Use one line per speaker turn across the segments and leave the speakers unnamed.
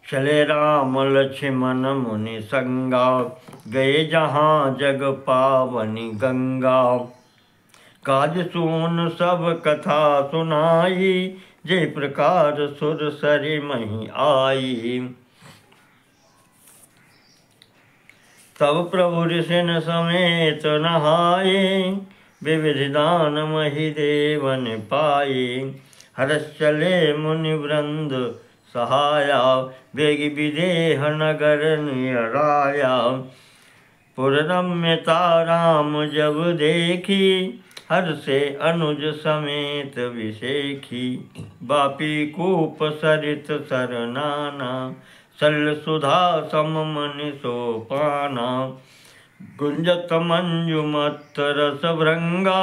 चले राम लक्ष्मण मुनि संगा, गए जहाँ जग पावनी गंगा। काज सुन सब कथा सुनाई, जे प्रकार सुर सरि मही आई। तब प्रभु ऋषिन समेत नहाए, विविध दान मही देवन पाए। हर्ष चले मुनि वृंद सहाया, वेगी विदेह नगर नियराया। पुर रम्यता राम जब देखी, हर्षे अनुज समेत विशेखी। बापी कूप सरित सरनाना, सल सुधा सम मनि सोपाना। गुंजत मंजुमत रस भृंगा,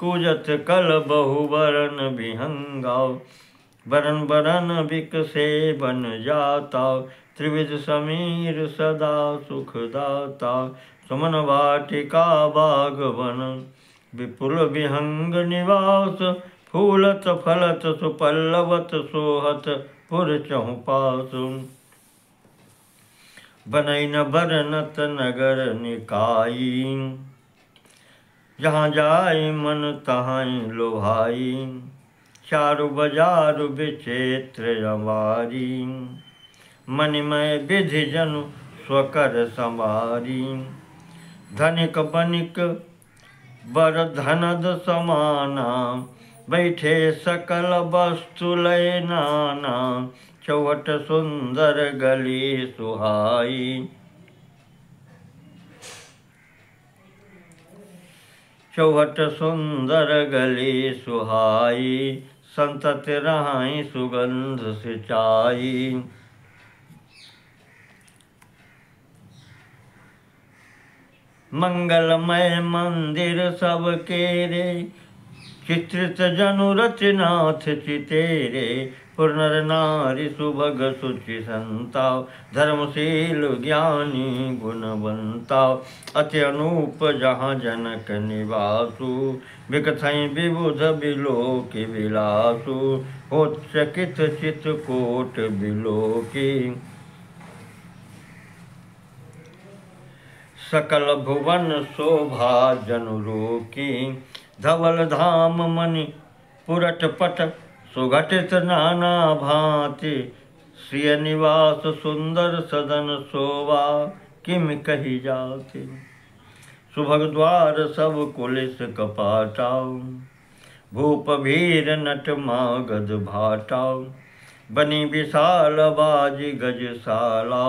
कूजत कल बहुवरन विहंगा। बरन बरन विकसे बन जाता, त्रिविध समीर सदा सुखदाता। सुमन वाटिका बागवन, विपुल विहंग निवास। फूलत फलत सुपल्लवत सोहत, पुर चहुपास। बनई न बरनत नगर निकाई, जहाँ जाय मन तहाँ लोभाई। चारु बजार विचित्र अवारी, मणिमय विधि जनु स्वकर संवारी। धनिक बनिक बर धनद समाना, बैठे सकल वस्तु लय नाना। चौहट सुंदर गली सुहाई, चौहट सुंदर गली सुहाई। संतत रहाई सुगंध सिंचाई। मंगलमय मंदिर सब केरे, चित्रित जनु रचनाथ चितेरे। पुर नर नारी सुभग सुचि संता, धर्मशील ज्ञानी गुणवंता। अति अनूप जहाँ जनक निवासु, बिकथई विबुध बिलोक विलासु। होत चकित चित कोट बिलोकी, सकल भुवन शोभा जनुरोकी। धवल धाम मणि पुरट पट, सुघटित नाना भांति। श्रिय निवास सुंदर सदन शोभा, किम कही जाति। सुभग द्वार सब कुलिस कपाटा, भूप भीर नट मागध भाटा। बनी विशाल बाजी गजशाला,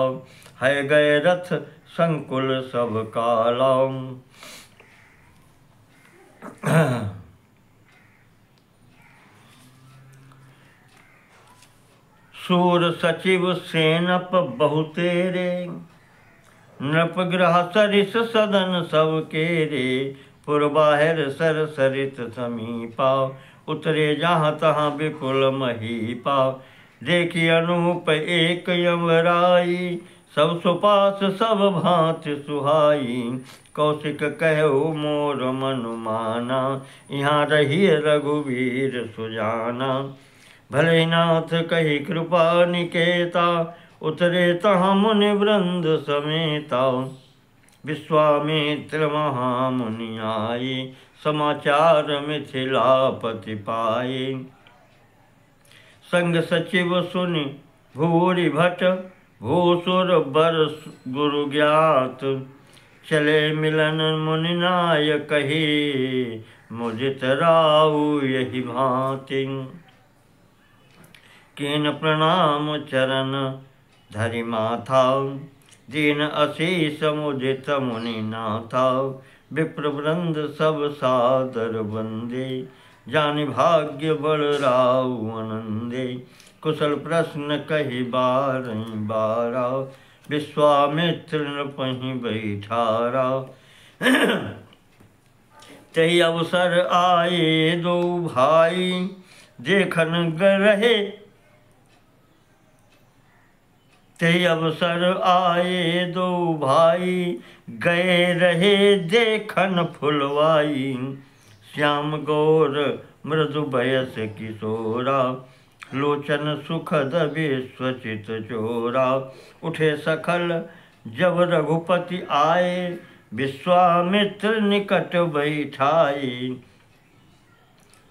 है गए रथ संकुल सब काला। सूर सचिव सेनप बहुतेरे, नृप ग्रह सरिस सदन सब केरे। पुर बाहिर सर सरित समीपा, उतरे जहाँ तहाँ विपुल महीपा। देखी अनूप एक यमराई, सब सुपास सब भांति सुहाई। कौशिक कहु मोर मनु माना, यहाँ रहिए रघुवीर सुजाना। भले नाथ कही कृपा निकेता, उतरे तहाँ मुनि वृंद समेता। विश्वामित्र महामुनि आए, समाचार मिथिलापति पाए। संग सचिव सुनि भूरि भट, भूसुर बर गुरु ज्ञात। चले मिलन मुनि नाय कही, मुदित राउ यही भांति। कीन प्रणाम चरण धरि माथा, दीन असीस मुदित मुनि नाथा। विप्र वृंद सब सादर वंदे, जानि भाग्य बड़ राउ आनंदे। कुशल प्रश्न कही बारहि बारा, विश्वामित्र नृपहि बैठारा। तही अवसर आए दो भाई, देखन रहे। तही अवसर आए दो भाई, गए रहे देखन फुलवाई। श्याम गौर मृदु बयस किशोरा, लोचन सुखद विश्वचित चोरा। उठे सखल जब रघुपति आए, विश्वामित्र निकट बैठाई।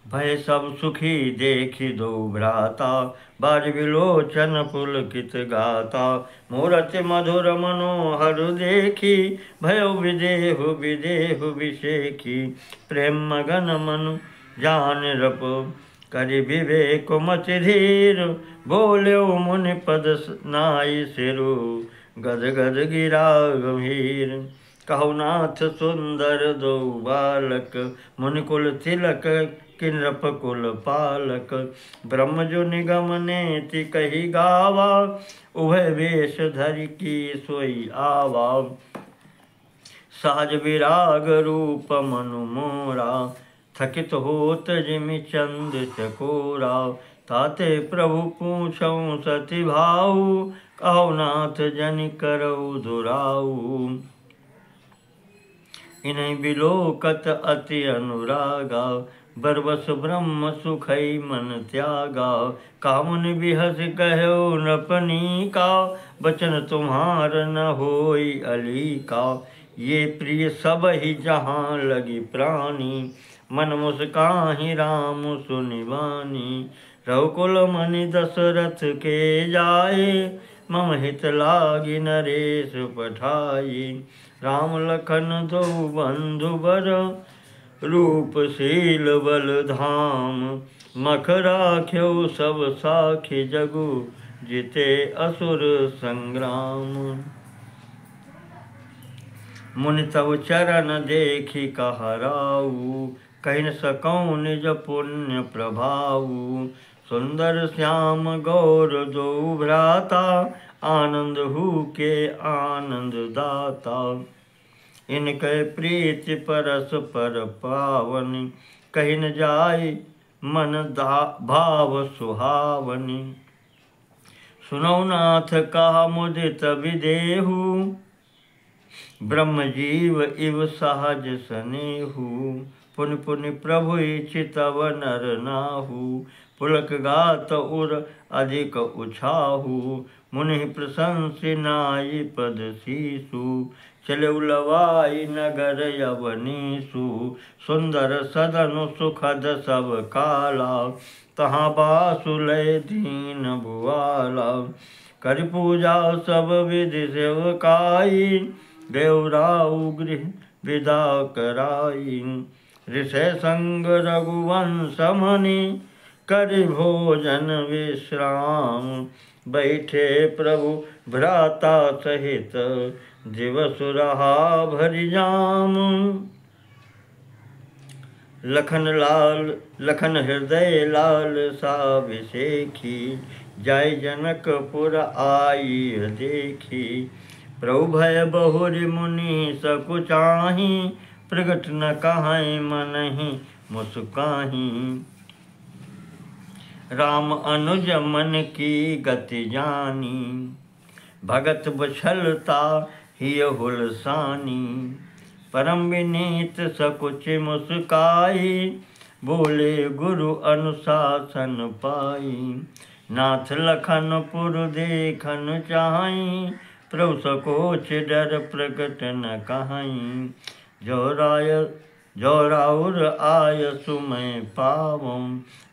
भय सब सुखी देखी दो भ्राता, बार विलोचन पुलकित गाता। मूरति मधुर मनोहर देखी, भयो विदेहु विदेहु विषेखी। प्रेम मगन मनु जान रप, करि विवेक मति धीर। बोल्यो मुनि पद नाई सिरु, गद गद गिरा गंभीर। कहो नाथ सुंदर दो बालक, मुनिकुल तिलक किन्नप कुल पालक। ब्रह्म जो निगम नेति कही गावा, उभय वेश धरि की सोई आवा। सहज विराग रूप मनु मोरा, थकित होत जिमि चंद चकोरा। ताते प्रभु पूछऊँ सति भाऊ, कहो नाथ जनि करऊ दुराऊ। इन्हीं बिलोकत अति अनुरागा, बरबस ब्रह्म सुखई मन त्यागा। कामुनि बिहस कहो नृपनी का, बचन तुम्हार न होई अली का। ये प्रिय सब ही जहाँ लगी प्राणी, मन मुस्काहि राम सुनि बानी। रघुकुल मनि दशरथ के जाए, मम हित लागी नरेश पठाई। राम लखन दो बंधु बर, रूपशील बल धाम। मख राख्यो सब साखी जगु, जिते असुर संग्राम। मुनि तव चरण देखी कहराऊ, कहि न सकऊँ निज पुण्य प्रभाऊ। सुंदर श्याम गौर दो भ्राता, आनंद हु के आनंद दाता। इनके प्रीति परस पर पावनी, कहि न जाय मन भाव सुहावनी। सुनौ नाथ कहा मुदित विदेहु, ब्रह्म जीव इव सहज सनेहु। पुनि पुनि प्रभु चितव नर नाहु, पुलक गात उर अधिक उछाहु। मुनि प्रशंसि नाई पद शीसु, चले लवाई नगर यवनीसु। सुंदर सदन सुखद सब काला, तहाँ बासुलय दीन भुआला। कर पूजा सब विधि सेवकाई, देवराउ गृह विदा कराई। ऋषय संग रघुवंश मनि, करि भोजन विश्राम। बैठे प्रभु भ्राता सहित, दिवस रहा भरि जाम। लखन हृदय लाल साभिषेखी, जय जनकपुर आई देखी। प्रभु भय बहुरि मुनि सकुचाही, प्रगट न कहीं मनहि मुस्काही। राम अनुज मन की गति जानी, भगत बछलता हिय हुलसानी। परम विनीत सकुच मुस्काई, बोले गुरु अनुशासन पाई। नाथ लखनपुर देखन चाहीं, प्रभु सकोच डर प्रकट न कहीं। जो राउर आय सुमय पावम,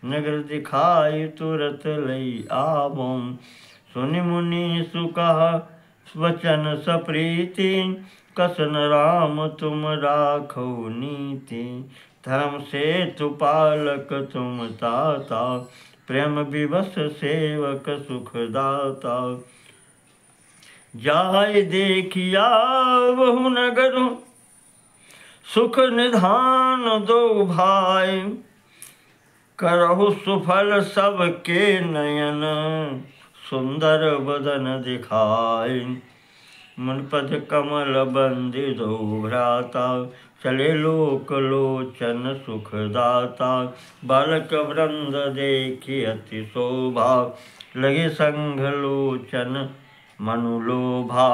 नगर दिखाई तुरत लई आवम। सुनि मुनि सुकह वचन सप्रीति, कसन राम तुम राखो नीति। धर्म सेतु पालक तुम ताता, प्रेम विवश सेवक सुखदाता। जाय देखिया बहु नगर, सुख निधान दो भाई। करहु सुफल सबके नयन, सुंदर बदन दिखाई। मुनिपद कमल बंदी दो भ्राता, चले लोक लोचन सुखदाता। बालक वृंद देखी अति शोभा, लगे संघ लोचन मनुलोभा।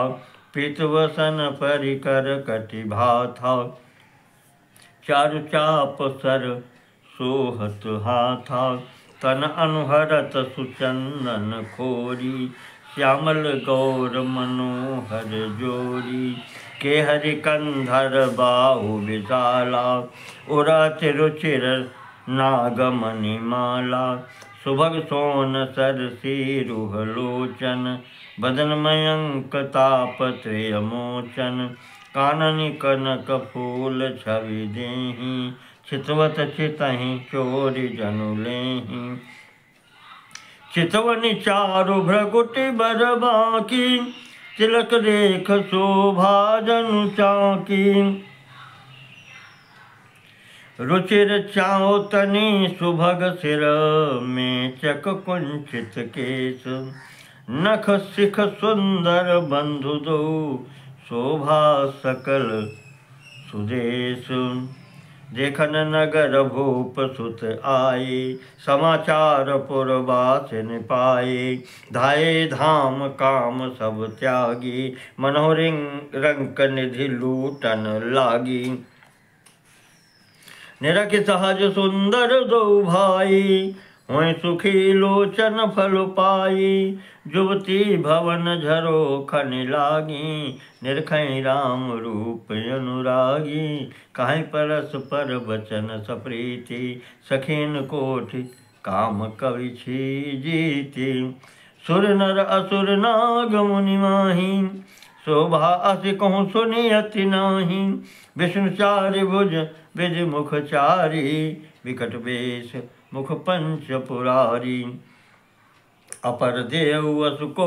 पीतवसन परिकर कटिभा था, चारु चाप सर सोहत हाथा। तन अनुहरत सुचंदन खोरी, श्यामल गौर मनोहर जोरी। के हरि कंधर बाहु विशाला, उरत रुचिर नागमणि माला। सुभग सोन सरसीरुह लोचन, बदन मयंक तापत्रय मोचन। काननि कनक फूल छवि देहि, चितवत चितहि चोरि जनु लेहि। चितवनि चारु भ्रकुटि बर बांकी, तिलक रेख शोभा जनु चाकी। रुचिर चाओतनि सुभग सिर, मेचक कुंचित केश। नख शिख सुंदर बंधु दो, शोभा सकल सुदेश। देखन नगर भूप सुत आए, समाचार पुरवासिन पाए। धाये धाम काम सब त्यागी, मनोहरिंग रंक निधि लूटन लागी। निरख सहज सुंदर दो भाई, होय सुखी लोचन फल पाई। जुवती भवन झरो खनि लागी, निरखै राम रूप अनुरागी। काहे परस पर बचन सप्रीति, सखीन कोटि काम कवि जीति। सुर नर असुर नाग मुनि माही, शोभा अति कहूँ सुनि अति नाही। विष्णु चारि भुज विधि मुख चारी, विकट वेश मुख पंच पुरारी। अपर देव असु को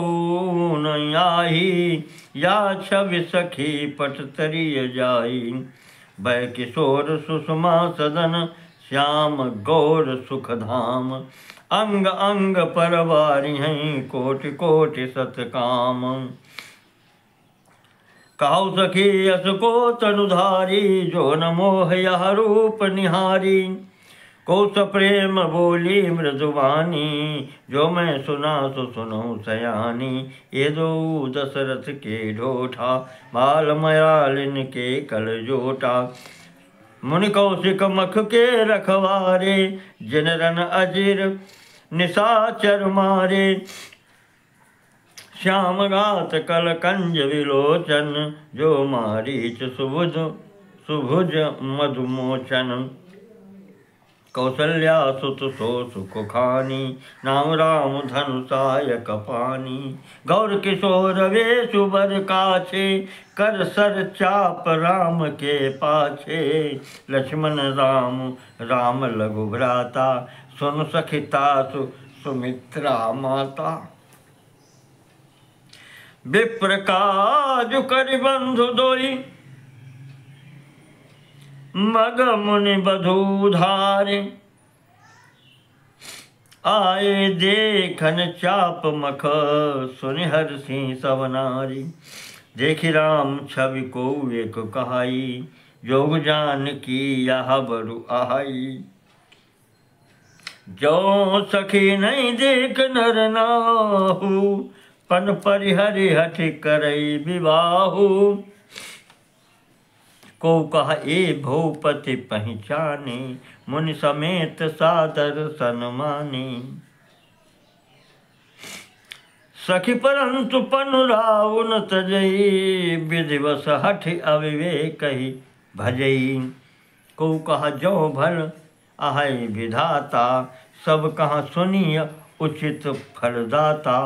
न आही, या छवि सखी पट तरिय जाई। बै किशोर सुषमा सदन, श्याम गौर सुख धाम। अंग अंग परवारी हैं, कोटि कोटि सत काम। काहु सखी अस को तनुधारी, जो न मोह यह रूप निहारी। कौस प्रेम बोली मृदुवानी, जो मैं सुना सो सुनो सयानी। ये दो दशरथ के ढोठा, बाल मयालिन के कल जोटा। मुनि कौशिक मख के रखवारे, जिन रन अजिर निशाचर मारे। श्याम गात कल कंज विलोचन, जो मारीच सुभुज मधुमोचन। कौसल्या सुत सो सुख खानी, नाम राम धनु सायक पानी। गौर किशोर वेशु बर काछे, कर सर चाप राम के पाछे। लक्ष्मण राम राम लघु भ्राता, सुन सखिता सुमित्रा माता। विप्र काजु करि बंधु दोई, मग मुनि बधू धारे। आए देखन चाप मख, सुनि हरषि सब नारी। देखि राम छवि को एक कहाई, जोग जान की यह बरु आहाई। जो सखी नहीं देख नर नाहु, पन परिहरि हठ करई विवाहु। को कहा ए भूपति पहचाने, मुनि समेत सादर सन्मानी। सखी परंतु पनु राव न तजई, विधिवश हठ अविवेक ही भजई। को कहा जो भल आहै विधाता, सब कहा सुनिय उचित फलदाता।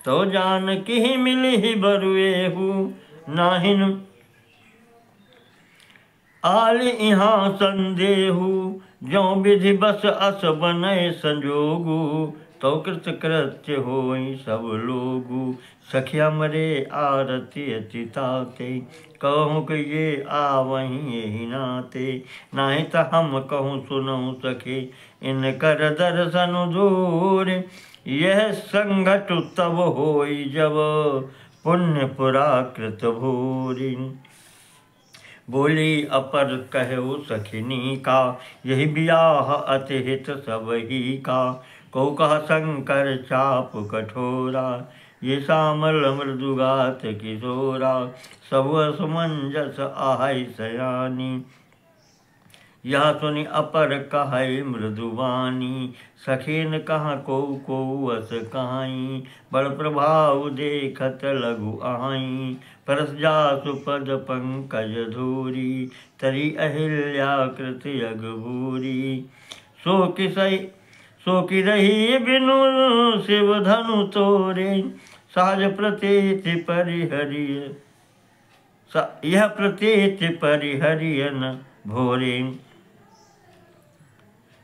तो जान की मिली बरुएहु, नाहिन आल यहाँ संदेहु। जो विधि बस अस बनय संजोगु, तो कृत कृत्य होई सब लोगु। सखिया मरे आरती अति ताते, कहूँ कि ये आवहीं यही नाते। नाही त हम कहूँ सुनऊँ सखी, इनकर दर्शन दूर। यह संघट तब होई जब, पुण्य पुराकृत भूरि। बोली अपर कहु सखिनी का, यही बियाह अति हित सब ही का। को कह शंकर चाप कठोरा, ये श्यामल मृदुगात किशोरा। सब असमंजस आहै सयानी, यह सुनि अपर कहै मृदुवानी, सखीन कहाँ को अस कहाई, बड़ प्रभाव देखत लघु आहीं, परस जासु पद पंकज धूरी, तरी अहिल्या कृत यज्ञभूरी। सो की रही बिनु शिव धनु तोरे, सहज प्रतीति परिहरिय, यह प्रतीति परिहरियन भोरे।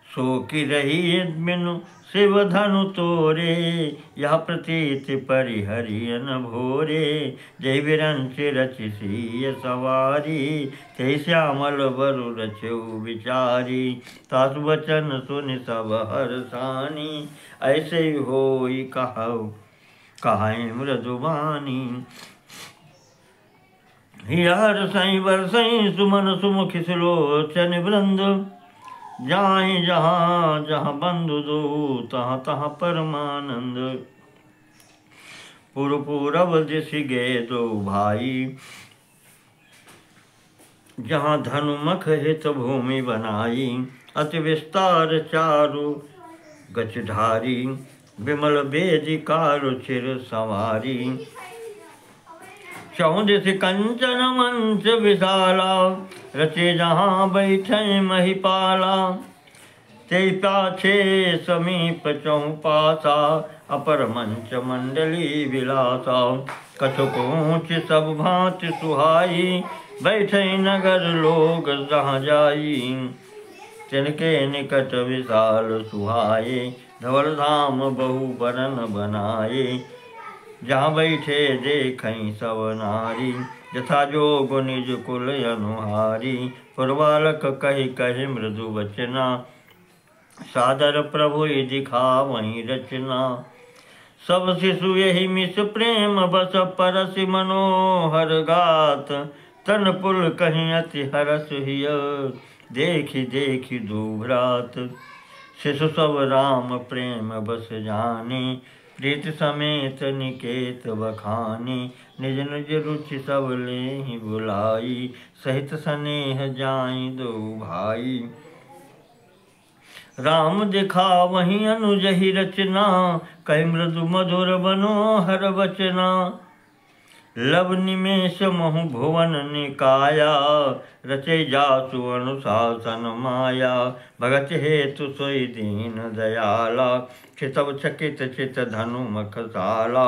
सो की रही बिनु शिव धनु तोरे, यह प्रतीति परिहरियन भोरे। जय विरंच रचिसीय सवारी, ते श्यामल बरु रचु विचारी, तासु वचन सुनि सब हरसानी, ऐसे होई कहाई मृदुवानी। हियर सई बरसई सुमन सुमुख सुलोचन वृंद, जाहि जहाँ जहाँ बंधु दो तहाँ तहाँ परमानंद। पूरब दिश गे दो भाई, जहाँ धनुमख हित भूमि बनाई, अति विस्तार चारु गचधारी, विमल वेदिका रुचिर संवारी। चौदिस कंचन मंच विशाला, रचे जहाँ बैठे महिपाला, ते पाछे समीप चौपासा, अपर मंच मंडली विलासा। कछुक ऊँच सब भांति सुहाई, बैठे नगर लोग जहाँ जाई, तिनके निकट विशाल सुहाए, धवल धाम बहु बरन बनाए, जहाँ बैठे देखई सब नारी, यथा जोग निज कुल अनुहारी। पुरबालक कही मृदु वचना, सादर प्रभु दिखावहीं रचना। सब शिशु यही मिस प्रेम बस, परसि मनोहर गात, तन पुल कहीं अति हरस हिय, देखी देखी दुभ्रात। शिशु सब राम प्रेम बस जाने, प्रीत समेत निकेत बखाने। निज निज रुचि सब लेहि बुलाई, सहित स्नेह जाई दो भाई। राम दिखावहीं अनुजहि रचना, कहि मृदु मधुर मनोहर वचना। लव निमेष महु भुवन निकाया, रचे जासु अनुशासन माया। भगत हेतु सोई दीन दयाला, क्षितव चकित चित धनु मखसाला।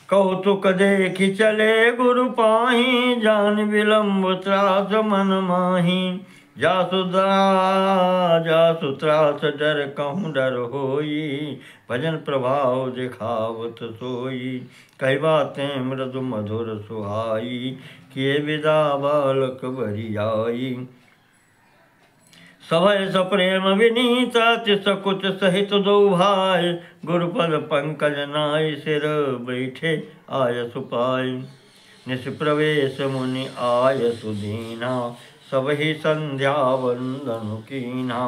कौतुक देखि चले गुरु पाही, जान विलम्ब त्रास मन माही। जासु त्रास डर कहूँ डर होई, भजन प्रभाव दिखावत सोई। कई बातें मृदु मधुर सुहाई, किए विदा बालक बरियाई। सभय सप्रेम विनीत अति सकुच सहित दो भाई, गुरुपद पंकज नाय सिर बैठे आय सुपाई। निष्प्रवेश मुनि आय सुदीना, सब ही संध्या वंदन कीना।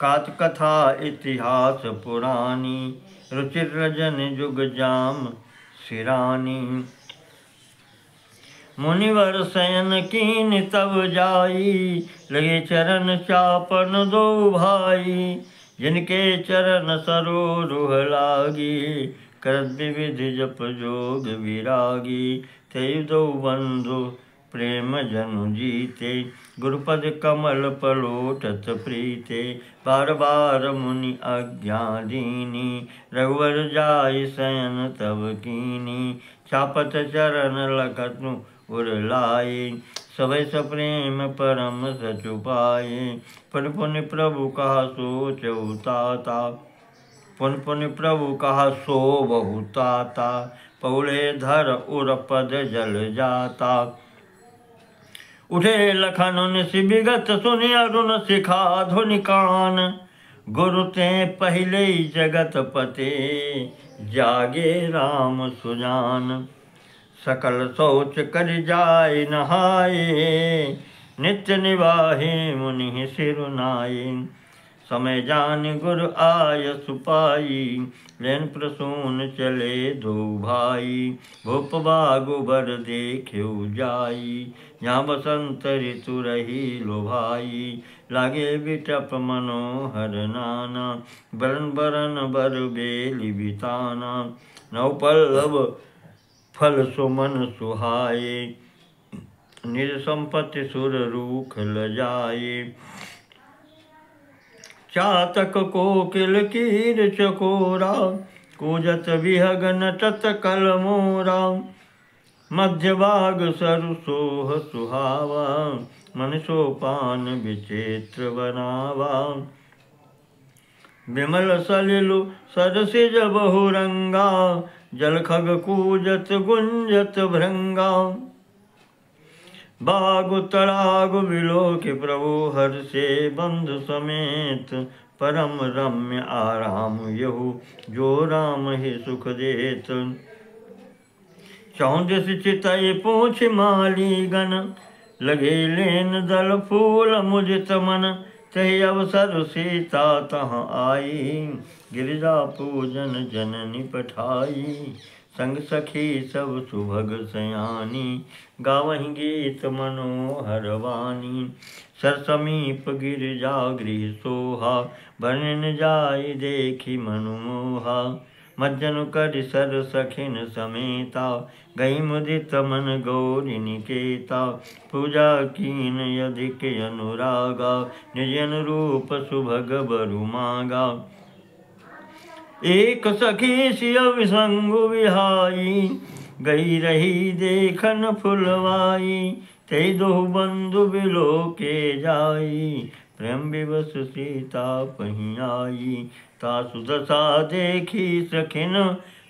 कात कथा इतिहास पुरानी, रुचिर रजन जुग जाम सिरानी। मुनिवर शयन कीन तब जाई, लगे चरण चापन दो भाई। जिनके चरण सरोरुह लागी, करत विविध जप जोग विरागी। ते दो बंधु प्रेम जनु जीते, गुरुपद कमल पलोटत प्रीते। बार बार मुनि आज्ञा दीनी, रघुवर जाय शयन तब कीनी। चापत चरण लखनु उर लाए, सभय सप्रेम परम सचु पाए। पुन पुन प्रभु कहा सोच उताता, पुन पुन प्रभु कहा सो बहुताता। पौले धर उर पद जल जाता, उठे लखन निसि विगत सुनि अरुण शिखा ध्वनि कान। गुरु ते पहले जगत पते, जागे राम सुजान। सकल शौच कर जाय नहाए, नित्य निवाहे मुनि सिरुनाए। समय जान गुर आय सुपाई। लेन प्रसून चले दो भाई, भूप बागु बर देख्यो जाई। यहाँ बसंत ऋतु रही लो भाई, लागे बिटप मनोहर नाना। बरन बरन बर बेली बिताना, नौ पल्लव फल सुमन सुहाए। निज संपत्ति सुर रूख लजाए, चातक कोकिल कीर चकोरा। कूजत विहग नटत कल मोरा, मध्य बाग सरु सोह सुहावा। मन सोपान विचित्र बनावा, विमल सलिलु सरसिज बहुरंगा। जल खग कूजत गुंजत भृंगा, बागु तड़ागु बिलोक प्रभु हर्षे। बंधु समेत परम रम्य आराम यहु, जो राम ही सुख देत। चौंदिस चितई पूछ माली गण, लगे लेन दल फूल मुदित मन। तहि अवसर सीता तहाँ आई, गिरिजा पूजन जननी पठाई। संग सखी सब सुभग सयानी, गावहि गीत मनोहर वाणी। सर समीप गिरिजा गृह सोहा, वर्णन जाय देखी मनु मोहा। मज्जन कर सर सखिन समेता, गई मुदित मन गौरी निकेता। पूजा कीन अधिक अनुरागा, निज अनुरूप सुभग बरु मांगा। एक सखी सिय विसंगु विहाई, गई रही देखन फुलवाई। ते दोहु बंधु बिलोके जाई, प्रेम विवश सीता पहीं आई। तासु दशा देखी सखिन,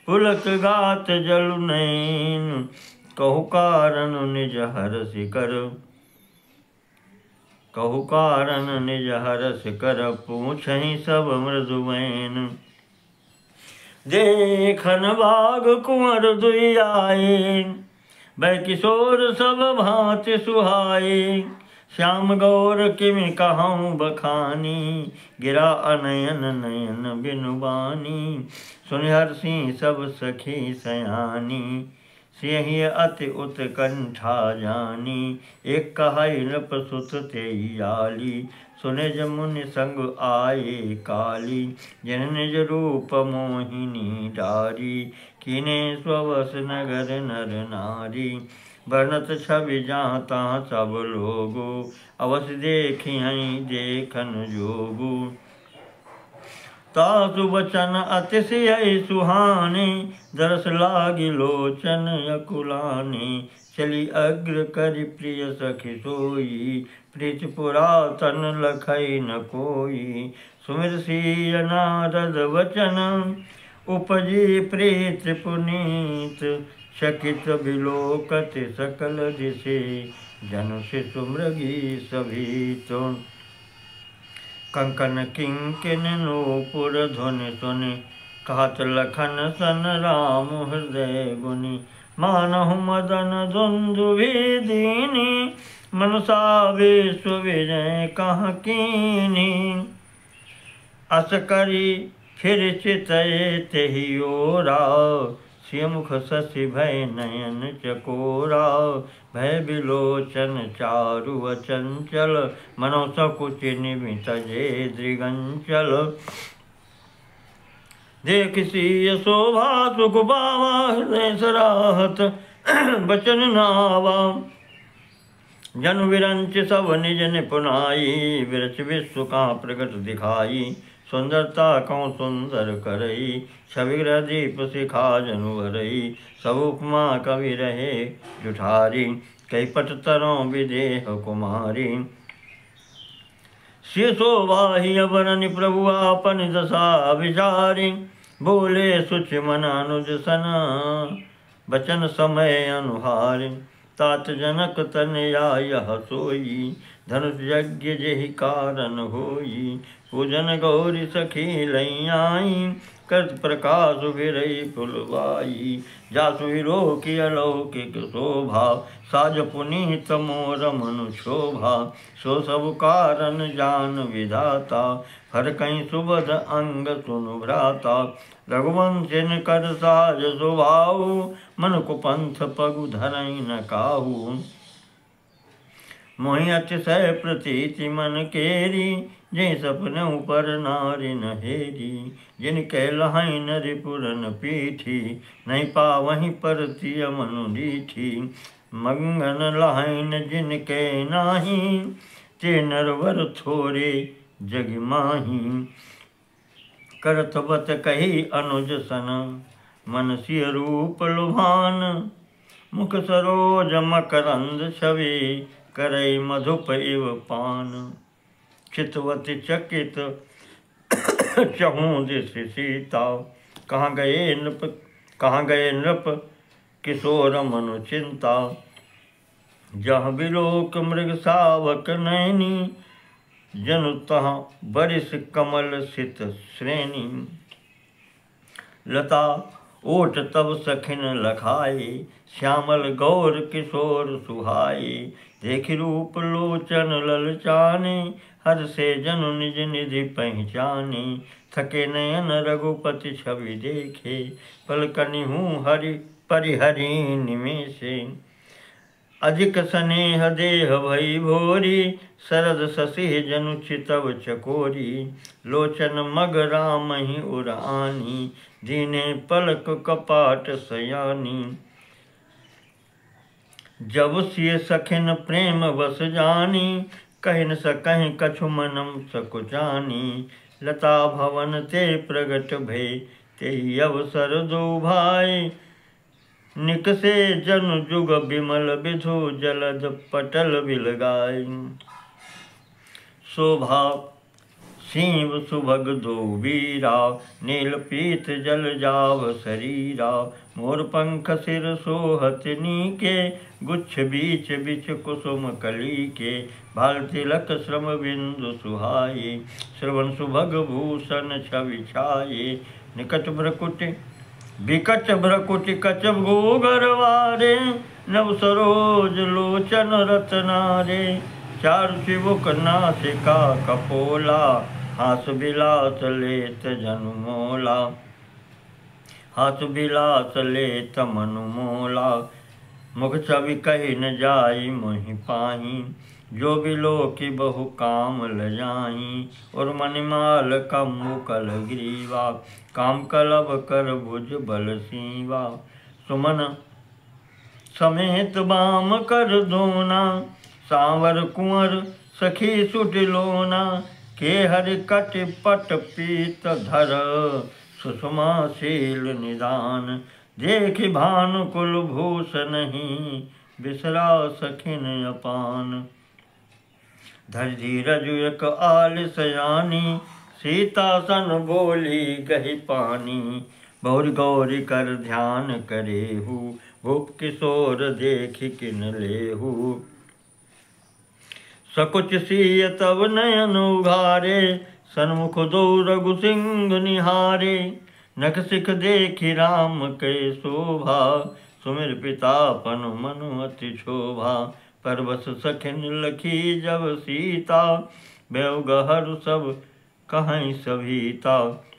पुलक गात जलु नैन। कहु कारण निज हरष कर, कहु कारण निज हरष कर। पूछहि सब मृदुवैन, देखन बाग कुंवर दुई आए। बै किशोर सब भांति सुहाए, श्याम गौर किमि कहूँ बखानी। गिरा अनयन नयन बिनु बानी, सुनि हर्षि सब सखी सयानी। सियहि अति उत्कंठा जानी, एक कहै नृप सुत तेई आली। सुने जमुनि संग आए काली, जिन निज रूप मोहिनी डारी। कीने स्ववश नगर नर नारी, वर्णत छवि जहाँ तहाँ सब लोगो। अवश्य देखियहि देखन जोगु, तासु वचन अतिशय सुहाने। दरस लागी लोचन अकुलाने, चली अग्र करि प्रिय सखी सोई। प्रीति पुरातन लखई न कोई, सुमिर सिय नारद वचन। उपजी प्रीति पुनीत, चकित बिलोकत सकल दिशे। जनु शिशु मृगी सभीत, कंकन किंकिन नूपुर ध्वनि सुनि। कहत लखन सन राम हृदय गुनि। मानहु मदन दुंदुभि दीनी, मनसा विश्व विजय कहाँ कीनी। अस करी फिर चितये तेहि ओरा, सिय मुख शशि भय नयन चकोरा। भय बिलोचन चारु अचंचल, मनो सकुचि निमित जे दृगंचल। देख सिय शोभा सुख पावा, हृदय सराहत बचन नावा। जनु विरंच सब निज निपुनाई, विरच विश्व का प्रगट दिखाई। सुंदरता कौ सुंदर करई, छवि ग्रह दीप शिखा जनु भरई। सब उपमा कवि रहे जुठारी, कई पट तरों विदेह कुमारी। सिय शोभाहि अवरनि प्रभु आपन दशा विचारी। बोले सुचि मन अनुज सन, बचन समय अनुहारी। तात जनक तनया यह सोई, धनुष यज्ञ जेहि कारण होई। पूजन गौरी सखी लई आई, करत प्रकाश फिरई फुलवाई। जासु हीरो की अलौकिक शोभा, साज पुनीत मोर मनु शोभा। सो सब कारण जान विधाता, हर कहीं सुबद अंग सुनु भ्राता। रघुवंशिन कर साज सुभाऊ, मन को पंथ पगु धरई न काहू। मोहि अतिशय प्रतीति मन केरी, जे सपनऊ पर नारी न हेरी। जिन कहलहि नरिपुरन पीठी, नहीं पावहीं परतिय मनु रीठी। मंगन लहैन जिन के नाही, ते नरवर थोरे जग माही। करत बत कही अनुज सन, मन सिय रूप लुभान। मुख सरोज मकरंद छवि, करई मधुप इव पान। चितवती चकित चहूँ दिस सीता, कहाँ गए नृप किशोर मनु चिंता। जहाँ बिलोक मृग सावक नैनी, जनु तहाँ बरिस कमल सित श्रेणी। लता ओट तब सखिन लखाई, श्यामल गौर किशोर सुहाई। देखि रूप लोचन ललचाने, हर से जनु निज निधि पहचाने। थके नयन रघुपति छवि देखे, पलकनि हूँ हरि परिहरि निमेषे। अधिक स्नेह देह भई भोरी, शरद शशि जनु चितव चकोरी। लोचन मग राम ही उर आनी, दीने पलक कपाट सयानी। जब सिय सखिन प्रेम बस जानी, कहि न सकहि कछु मनम सकुचानी। लता भवन ते प्रगट भय, तेहि अवसर दो भाई। निकसे जनु जुग बिमल विधु, जलद पटल बिलगाई। शोभा सीव सुभग दो वीरा, नील पीत जल जाव शरीरा। मोर पंख सिर सोहत नीके, गुच्छ बीच बिच कुसुम कली के। भाल तिलक श्रम बिंदु सुहाये, श्रवण सुभग भूषण छवि छाये। निकट भ्रकुटि विकट भ्रकुटि कचप गोगरवारे, नव सरोज लोचन रतनारे। चारु चिबुक नासिका कपोला, हास बिलास लेत जनु मोला। हास बिलास लेत मनु मोला, मुख छवि कहि न जाई मोहि पाही। जो बिलोकि बहु काम लजाई, और मणिमाल कम्बु कल ग्रीवा। काम कलब कर भुज बल सीवा, सुमन समेत बाम कर दोना। सांवर कुंवर सखी सुटिलोना, के हरि कटि पट पीत धर। सुषमा शील निदान, देखि भानुकुल भूषणहि। बिसरा सखिन अपान, धरि धीरज एक आलिस यानी। सीता सन बोली गहि पानी, बहुरी गौरी कर ध्यान करेहु। भूप किशोर देखि किन लेहु, सकुच सिय तब नयन उघारे। सन्मुख दो रघु सिंह निहारे, नख सिख देखि राम कै शोभा। सुमिर पितापन मनु अति शोभा, परबस सखिन लखी जब सीता। बेउ गहरु सब कहीं सभीता,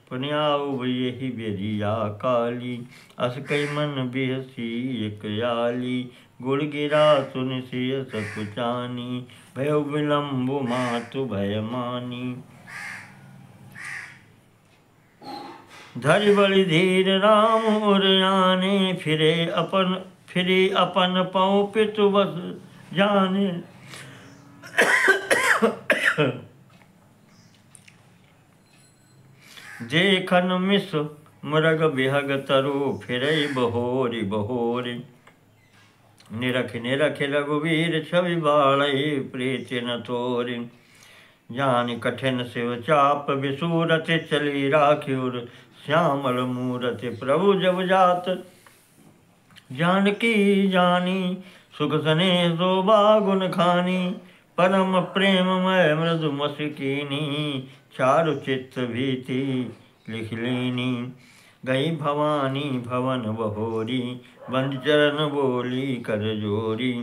पुनियाउ यही बेरिया काली। अस कई मन बिहसी एक याली, गुड़ गिरा सुनि सिय सकुचानी। भय विलम्बु मातु भय मानी, धरि बलि धीर राम उर आने। फिरे अपन पौ पितु बस जाने। देखन मिस मृग बिहग तरु, फिरई बहोरी बहोरी। निरख निरख रघुवीर छवि बाढ़ई, प्रीति न तोरि। जानि कठिन शिव चाप विसूरत, चली राखिउर श्यामल मूरत। प्रभु जब जात जानकी जानी, सुख स्नेह शोभा गुण खानी। परम प्रेममय मृदु मसिकीनी, चारु चित्त भीति लिख लेनी। गई भवानी भवन बहोरी, बंद चरण बोली कर जोरी।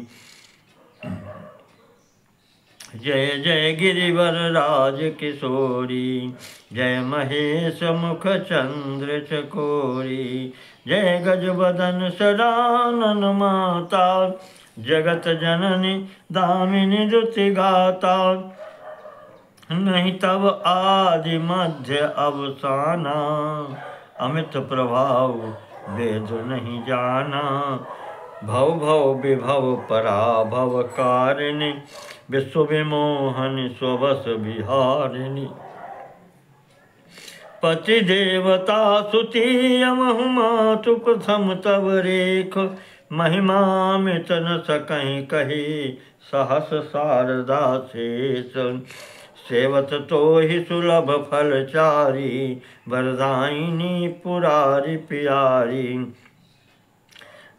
जय जय गिरिवर राज किशोरी, जय महेश मुख चंद्र चकोरी। जय गज बदन सदानन माता, जगत जननी दामिनी दुति गाता। नहीं तब आदि मध्य अवसाना, अमित प्रभाव वेद नहीं जाना। भव भव विभव पराभव कारिणी, विश्व विमोहन स्वबस विहारिणी। पति देवता सुति यमहु मातु प्रथम तव रेख। महिमा मित न सकहीं कही, सहस शारदा शेष। सेवत तो ही सुलभ फल चारी, वरदायिनी पुरारी प्यारी।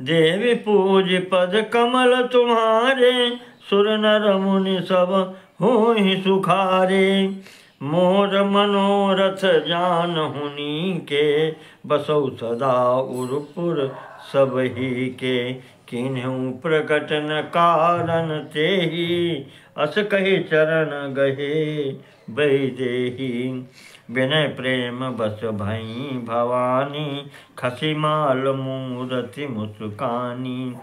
देवी पूज पद कमल तुम्हारे, सुर नर मुनि सब होहि सुखारे। मोर मनोरथ जान हुनी के, बसौ सदा उरपुर सब ही के। किन्हु प्रकट न कारण तेहि, अस कहि चरण गहे बैदेही। विनय प्रेम बस भई भवानी, खसी माल मूरति मुस्कानी।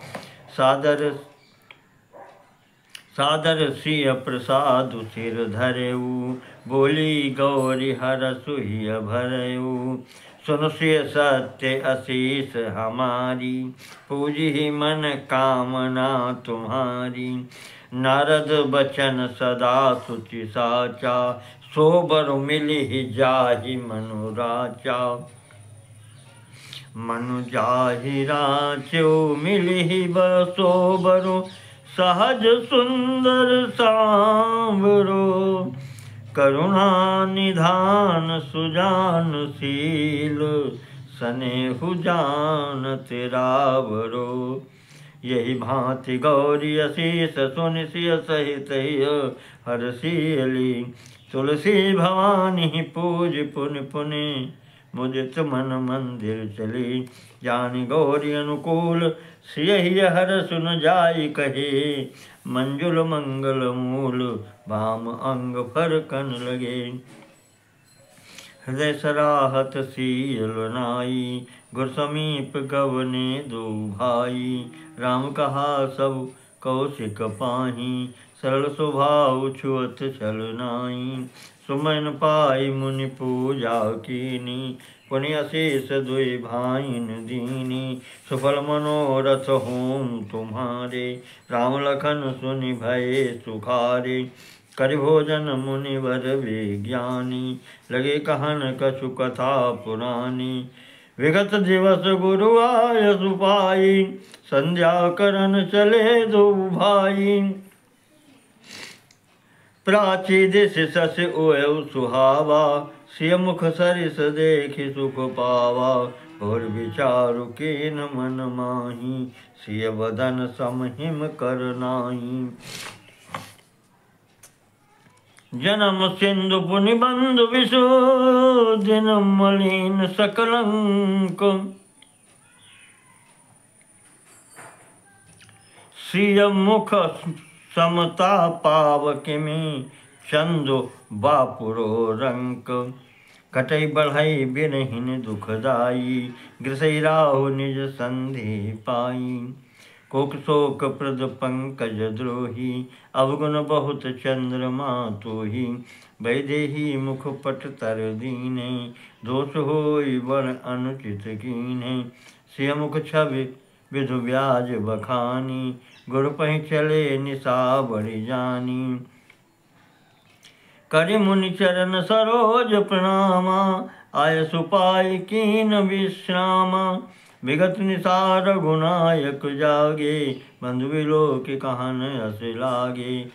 सादर सिय प्रसाद सिर धरेऊ, बोली गौरी हरसु हिय भरेऊ। सुन सिय सत्य असीस हमारी, पूजी मन कामना तुम्हारी। नारद बचन सदा सुचि साचा, सोबर मिलि जाहि मनु राचा। मनु जाहि राचो मिलि सोबरो, सहज सुंदर सांवरो। करुणा निधान सुजानशील, स्नेहु जानत रावरो। यही भांति गौरी असीस सुनि सिय सहित हरषीली। तुलसी भवानी पूज पुनि पुनि, मुदित मन मंदिर चली। जानि गौरी अनुकूल, सियहि हर सुन जाई कहे। मंजुल मंगल मूल, वाम अंग फरकन लगे। हृदय सराहत सील नाई, गुर समीप गवने दो भाई। राम कहा सब कौशिक पाही, सरल स्वभाव छुअत छल नाई। सुमन पाई मुनि पूजा कीनी, पुनि अशीष दुई भाइन दीनी। सुफल मनोरथ होम तुम्हारे, राम लखन सुनि भये सुखारे। करि भोजन मुनिवर विज्ञानी, लगे कहन कछु कथा पुरानी। विगत दिवस गुरु आय सुपाई, संध्या करन चले दो भाई। प्राची दिश शश ओयव सुहावा, सिय मुख सरिस देखि सुख पावा। और विचारु कीन मन माही, सिय वदन समहिम कर नाही। जन्म सिंधु पुनि बंधु विषु, दिन मलिन सकलंक। सिय मुख समता पाव किमि, चंदु बापुरो रंक। कटई बढ़ई बिरहिन दुखदाई, गृसई राहु निज संधि पाई। कोक शोक प्रद पंकज द्रोही, अवगुण बहुत चंद्रमा तोही। वैदेही मुख पट तर दीने, दोष होई वर अनुचित कीने। सिय मुख छवि विधु ब्याज बखानी, गुरु पहि चले निशा बड़ी जानी। करि मुनि चरण सरोज प्रणामा, आय सुपाई कीन विश्रामा। विगत निसार रघुनायक जागे, बंधु विलोक कहन अस लागे।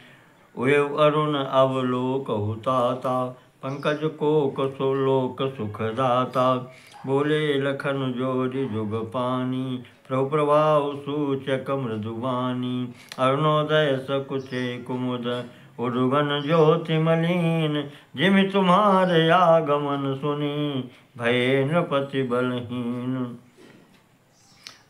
उयव अरुण अवलोकहु ताता, पंकज कोक सुलोक सुखदाता। बोले लखन जोरि जुग पानी, प्रभु प्रभाव सूचक मृदुवानी। अरुणोदय सकुचे कुमुद उदगन ज्योति मलिन। जिमि तुम्हारे आगमन सुनी, भये नृपति बलहीन।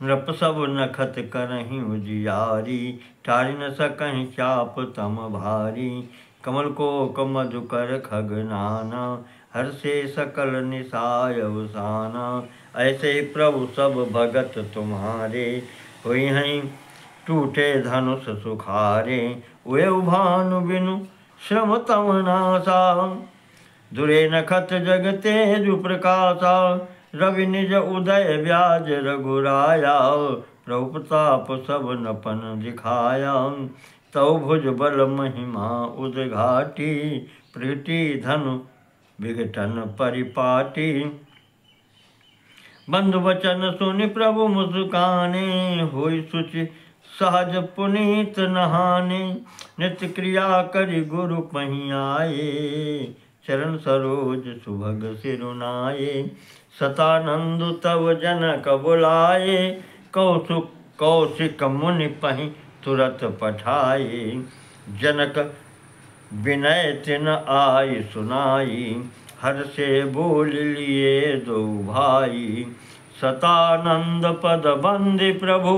नृप सब नखत करहीं उजियारी, टारि न सकहीं चाप तम भारी। कमल कोक मधुकर खगनाना, हर्षे सकल निसाय अवसाना। ऐसे प्रभु सब भगत तुम्हारे, हुई हैं टूटे धनुष सुखारे। वे भानु बिनु श्रम तम नासा, दुरे नखत जग तेजु प्रकाशा। रवि निज उदय व्याज रघुराया, प्रभु प्रताप सब नपन दिखाया। तव भुज बल महिमा उद्घाटी, प्रगति धनु विघटन परिपाटी। बंधु वचन सुनि प्रभु मुस्काने, होई सुचि सहज पुनीत नहाने। नित्य क्रिया करि गुरु पहीं आए, चरण सरोज सुभग सिरुनाए। सतानंद तव जनक बुलाए, कौशिक मुनि पहीं तुरत पठाए। जनक विनय तिन आई सुनाई, हर्षे बोल लिए दो भाई। सतानंद पद बंदि प्रभु,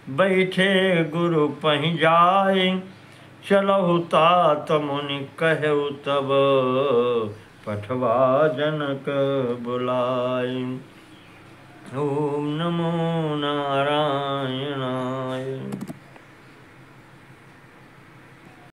बैठे गुरु पहीं जाए। चलहु तात मुनि कहु तब, पठवा जनक बुलाए। ओम नमो